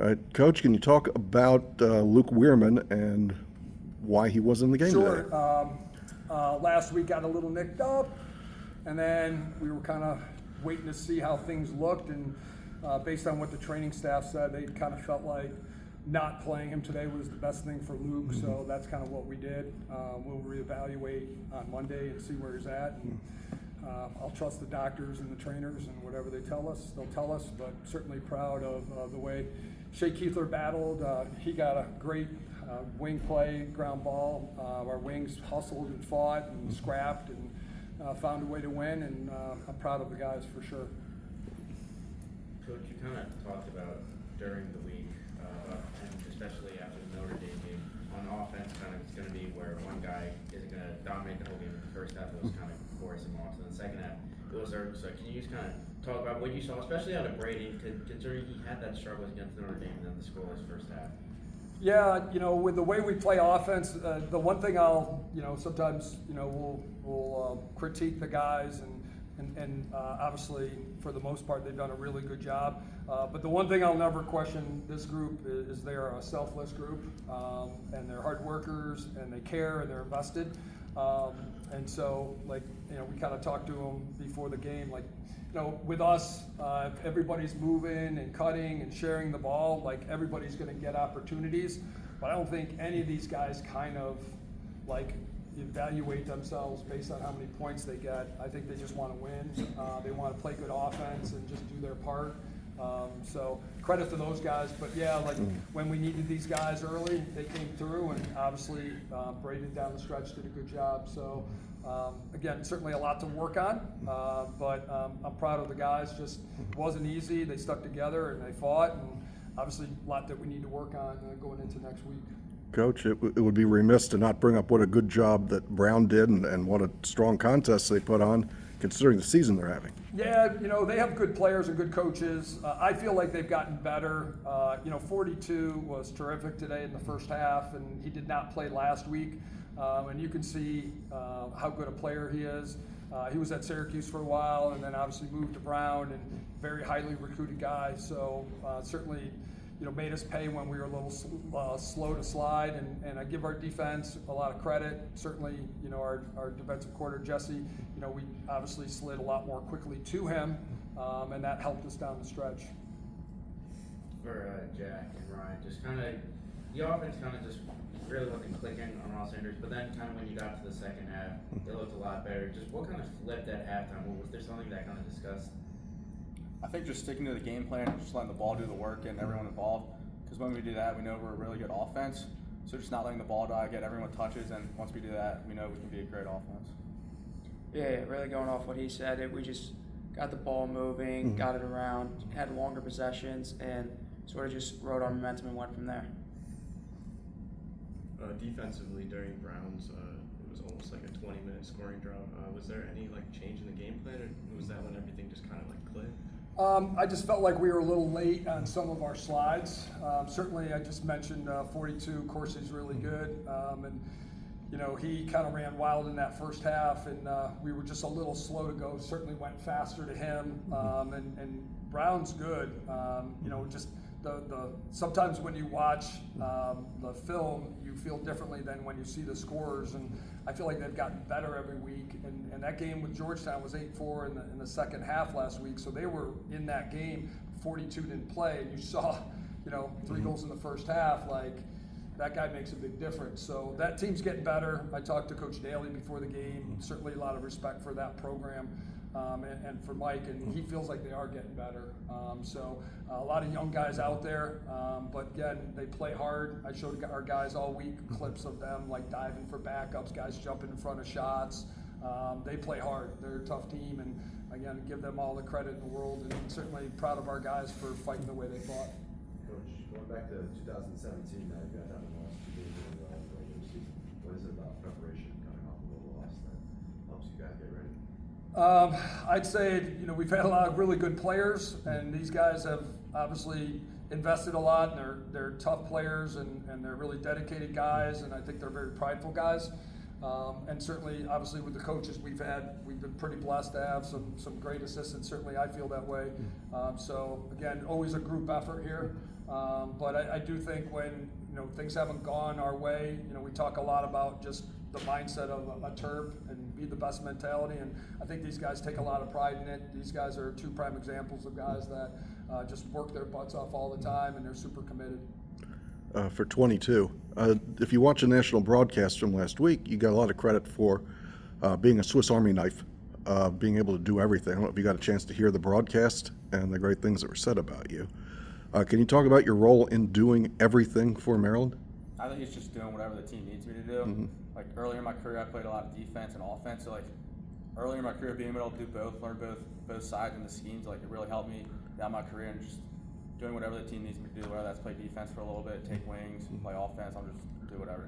All right, Coach, can you talk about Luke Weirman and why he wasn't in the game Sure. today? Last week got a little nicked up, and then we were kind of waiting to see how things looked, and based on what the training staff said, they kind of felt like not playing him today was the best thing for Luke, so that's kind of what we did. We'll reevaluate on Monday and see where he's at. And, I'll trust the doctors and the trainers, and whatever they tell us, they'll tell us, but certainly proud of the way Shea Keithler battled. He got a great wing play, ground ball. Our wings hustled and fought and scrapped and found a way to win, and I'm proud of the guys for sure. Coach, you kind of talked about during the week, and especially after the Notre Dame game, on offense, kind of it's going to be where one guy isn't going to dominate the whole game. In the first half, it was kind of Koras and Moss. In the second half, it was Siracusa. Can you just kind of talk about what you saw, especially out of Brady, considering he had that struggle against Notre Dame and then the scoreless first half? Yeah, with the way we play offense, the one thing I'll, sometimes, we'll critique the guys, and obviously, for the most part, they've done a really good job. But the one thing I'll never question this group is they are a selfless group, and they're hard workers, and they care, and they're invested. And so, we kind of talked to them before the game, with us, if everybody's moving and cutting and sharing the ball, everybody's going to get opportunities. But I don't think any of these guys kind of evaluate themselves based on how many points they get. I think they just want to win. They want to play good offense and just do their part. So credit to those guys. But yeah, when we needed these guys early, they came through, and obviously Brady down the stretch did a good job. So again, certainly a lot to work on, but I'm proud of the guys. Just wasn't easy. They stuck together and they fought, and obviously a lot that we need to work on going into next week. Coach, it would be remiss to not bring up what a good job that Brown did and what a strong contest they put on, considering the season they're having. Yeah, they have good players and good coaches. I feel like they've gotten better. 42 was terrific today in the first half, and he did not play last week. And you can see how good a player he is. He was at Syracuse for a while, and then obviously moved to Brown, and very highly recruited guy. So certainly, made us pay when we were a little slow to slide, and I give our defense a lot of credit. Certainly, our defensive coordinator, Jesse, we obviously slid a lot more quickly to him, and that helped us down the stretch. For Jack and Ryan, just kind of, the offense kind of just really wasn't clicking on all cylinders, but then kind of when you got to the second half, it looked a lot better. Just what kind of flipped at halftime? Was there something that kind of discussed? I think just sticking to the game plan and just letting the ball do the work and everyone involved. Because when we do that, we know we're a really good offense. So just not letting the ball die, get everyone touches, and once we do that, we know we can be a great offense. Yeah, really going off what he said, we just got the ball moving, got it around, had longer possessions, and sort of just rode our momentum and went from there. Defensively during Browns, it was almost like a 20-minute scoring drought. Was there any change in the game plan, or was that when everything just kind of clicked? I just felt like we were a little late on some of our slides. Certainly, I just mentioned 42. Of course, he's really good, and he kind of ran wild in that first half, and we were just a little slow to go. Certainly went faster to him, and Brown's good. Just the sometimes when you watch the film, you feel differently than when you see the scores, and I feel like they've gotten better every week. And that game with Georgetown was 8-4 in the second half last week, so they were in that game. 42 didn't play, and you saw, 3 goals in the first half. That guy makes a big difference. So that team's getting better. I talked to Coach Daly before the game. Certainly a lot of respect for that program. And for Mike, and he feels like they are getting better. So a lot of young guys out there, but again, they play hard. I showed our guys all week clips of them diving for backups, guys jumping in front of shots. They play hard. They're a tough team, and again, give them all the credit in the world, and certainly proud of our guys for fighting the way they fought. Coach, going back to 2017, now you guys haven't lost 2 games in the regular season. What is it about preparation coming off of a loss that helps you guys get ready? I'd say, we've had a lot of really good players, and these guys have obviously invested a lot, and they're tough players, and they're really dedicated guys, and I think they're very prideful guys. And certainly, obviously, with the coaches we've been pretty blessed to have some great assistants. Certainly, I feel that way. So again, always a group effort here. But I do think when things haven't gone our way, we talk a lot about just the mindset of a Terp and be the best mentality. And I think these guys take a lot of pride in it. These guys are two prime examples of guys that just work their butts off all the time, and they're super committed. For 22. If you watch a national broadcast from last week, you got a lot of credit for being a Swiss Army knife, being able to do everything. I don't know if you got a chance to hear the broadcast and the great things that were said about you. Can you talk about your role in doing everything for Maryland? I think it's just doing whatever the team needs me to do. Like earlier in my career, I played a lot of defense and offense. So like earlier in my career, being able to do both, learn both sides and the schemes, like it really helped me down my career and just doing whatever the team needs me to do, whether that's play defense for a little bit, take wings, play offense. I'll just do whatever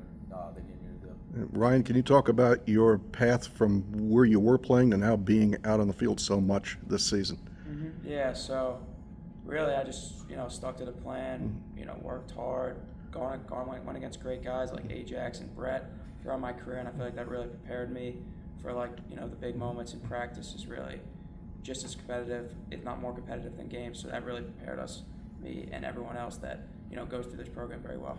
they need me to do. Ryan, can you talk about your path from where you were playing to now being out on the field so much this season? Yeah, so really I just, stuck to the plan, worked hard, went against great guys like Ajax and Brett throughout my career, and I feel like that really prepared me for the big moments in practice is really just as competitive, if not more competitive than games. So that really prepared me and everyone else that, goes through this program very well.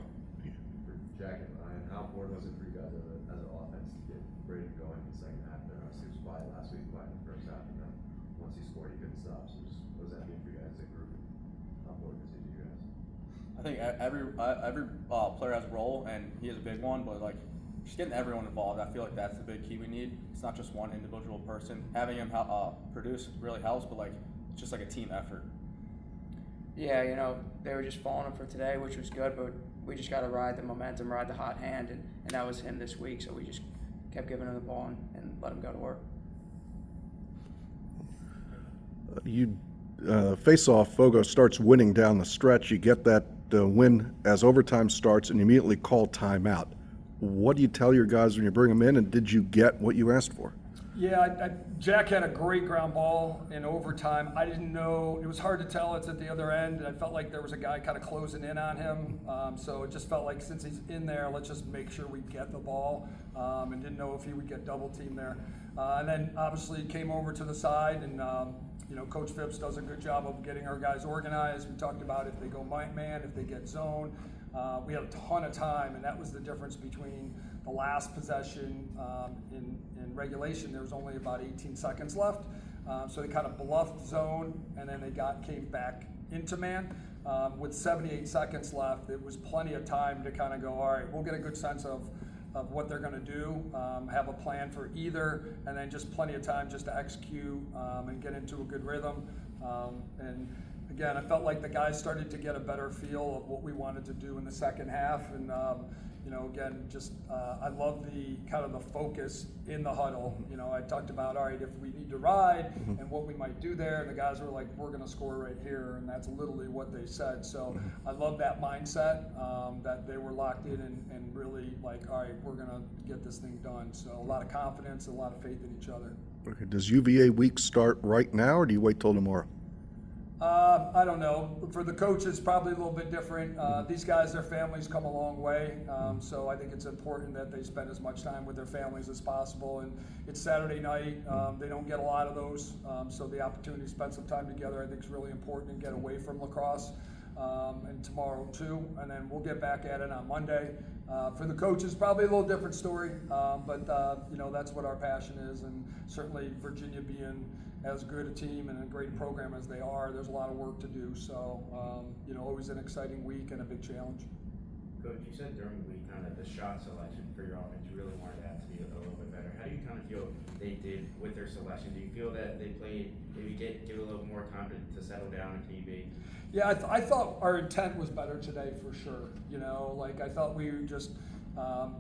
For Jack and Ryan, how important was it for you guys as an offense to get ready to go in the second half? There obviously was quiet last week, quiet in the first half, and then once you scored, you couldn't stop. So what does that mean for you guys as a group? How important is it to you guys? I think every player has a role, and he has a big one, but just getting everyone involved, I feel like that's the big key we need. It's not just one individual person. Having him produce really helps, but it's just like a team effort. Yeah, they were just following him for today, which was good, but we just got to ride the momentum, ride the hot hand, and that was him this week. So we just kept giving him the ball and let him go to work. Face-off, Fogo starts winning down the stretch. You get that win as overtime starts, and you immediately call timeout. What do you tell your guys when you bring them in, and did you get what you asked for? Yeah, Jack had a great ground ball in overtime. I didn't know, it was hard to tell it's at the other end. I felt like there was a guy kind of closing in on him. So it just felt like since he's in there, let's just make sure we get the ball. And didn't know if he would get double teamed there. And then obviously came over to the side and Coach Phipps does a good job of getting our guys organized. We talked about if they go man, if they get zone. We had a ton of time, and that was the difference between the last possession in regulation. There was only about 18 seconds left. So they kind of bluffed zone, and then they came back into man. With 78 seconds left, it was plenty of time to kind of go, all right, we'll get a good sense of what they're going to do, have a plan for either, and then just plenty of time just to execute and get into a good rhythm. And again, I felt like the guys started to get a better feel of what we wanted to do in the second half. And again, just I love the kind of the focus in the huddle. I talked about, all right, if we need to ride and what we might do there, and the guys were like, we're going to score right here, and that's literally what they said. So I love that mindset that they were locked in and really like, all right, we're going to get this thing done. So a lot of confidence, a lot of faith in each other. Okay. Does UVA week start right now, or do you wait till tomorrow? I don't know. For the coaches, probably a little bit different. These guys, their families come a long way, so I think it's important that they spend as much time with their families as possible. And it's Saturday night. They don't get a lot of those, so the opportunity to spend some time together I think is really important and get away from lacrosse. And tomorrow too, and then we'll get back at it on Monday. For the coaches, probably a little different story, but that's what our passion is, and certainly Virginia being as good a team and a great program as they are, there's a lot of work to do. So, always an exciting week and a big challenge. Coach, you said during the week kind of the shot selection for your offense, you really wanted that to be a little bit better. How do you kind of feel they did with their selection? Do you feel that they played, maybe give a little more time to settle down in PB? Yeah, I thought our intent was better today for sure. I thought we just,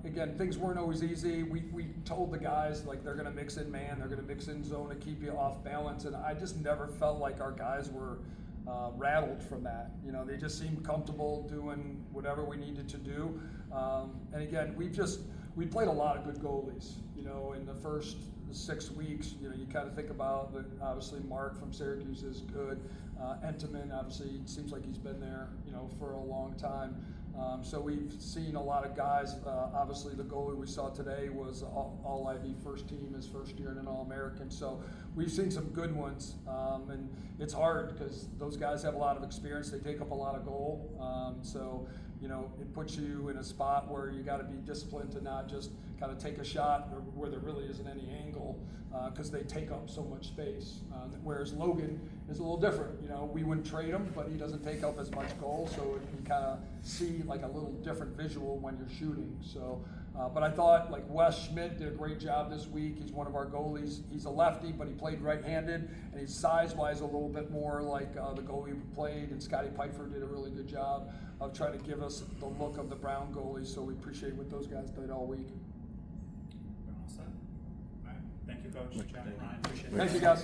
again, things weren't always easy. We told the guys, they're going to mix in man, they're going to mix in zone to keep you off balance. And I just never felt like our guys were rattled from that. They just seemed comfortable doing whatever we needed to do. And again, we played a lot of good goalies, in the first 6 weeks. You kind of think about that. Obviously Mark from Syracuse is good. Entenmann, obviously, seems like he's been there, for a long time. So we've seen a lot of guys. Obviously, the goalie we saw today was all Ivy first team, his first year in an All-American. So we've seen some good ones, and it's hard because those guys have a lot of experience. They take up a lot of goal. So you know, it puts you in a spot where you got to be disciplined to not just kind of take a shot where there really isn't any angle, because they take up so much space. Whereas Logan is a little different. You know, we wouldn't trade him, but he doesn't take up as much goal, so you kind of see like a little different visual when you're shooting. So, but I thought like Wes Schmidt did a great job this week. He's one of our goalies. He's a lefty, but he played right-handed, and he's size-wise a little bit more like the goalie we played. And Scotty Pfeiffer did a really good job of trying to give us the look of the Brown goalie. So we appreciate what those guys did all week. We're all set. All right. Thank you, Coach. Jack, Ryan, appreciate it. Thank you, guys.